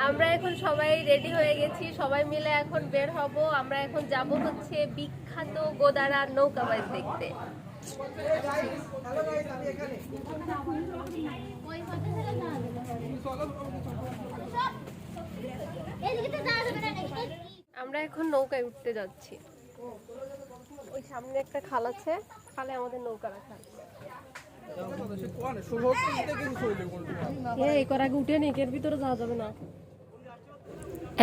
আমরা এখন সবাই রেডি হয়ে গেছি, সবাই মিলে এখন বের হব। আমরা এখন যাব হচ্ছে বিখ্যাত গোদারা নৌকা বাইচ দেখতে। আমরা এখন নৌকায় উঠতে যাচ্ছি। ওই সামনে একটা খাল আছে, খালে আমাদের নৌকা রাখা আছে।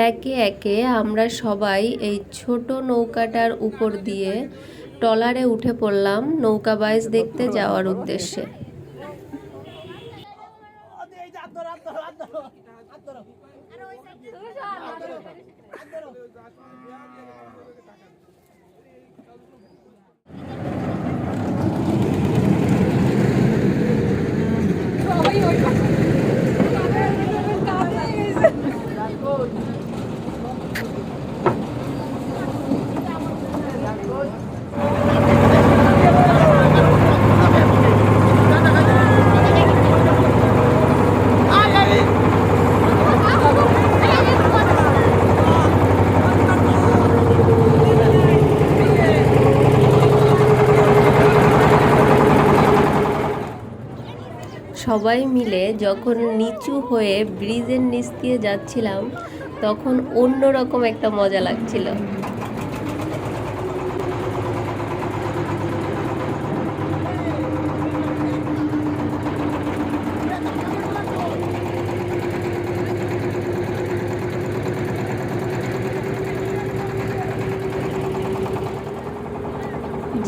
একে একে আমরা সবাই এই ছোট নৌকাটার উপর দিয়ে ট্রলারে উঠে পড়লাম নৌকা বাইচ দেখতে যাওয়ার উদ্দেশ্যে। সবাই মিলে যখন নিচু হয়ে ব্রিজের নিচ দিয়ে যাচ্ছিলাম তখন অন্যরকম একটা মজা লাগছিল।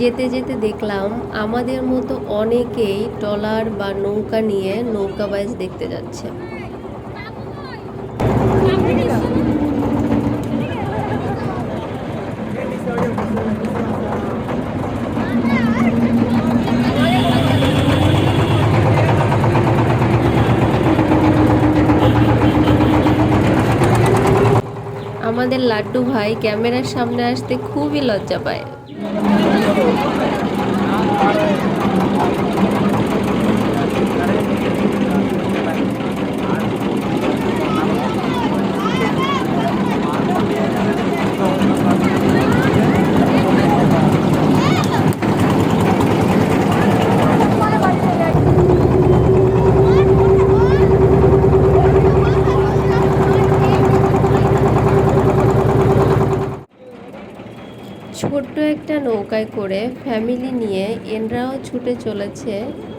যেতে যেতে দেখলাম আমাদের মতো অনেকেই ট্রলার বা নৌকা নিয়ে নৌকা বাইচ দেখতে যাচ্ছে। আমাদের লাড্ডু ভাই ক্যামেরার সামনে আসতে খুবই লজ্জা পায়। ছোট্ট একটা নৌকায় করে ফ্যামিলি নিয়ে এনরাও ছুটে চলেছে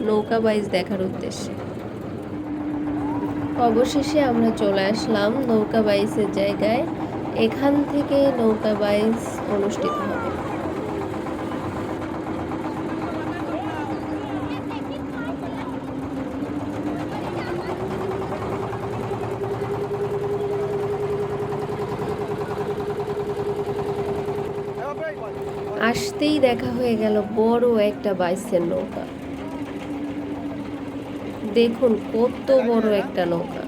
নৌকা বাইচ দেখার উদ্দেশ্যে। অবশেষে আমরা চলে আসলাম নৌকা বাইচের জায়গায়। এখান থেকে নৌকা বাইচ অনুষ্ঠিত হবে। আসতেই দেখা হয়ে গেল বড় একটা বাইচের নৌকা। দেখুন কত বড় একটা নৌকা।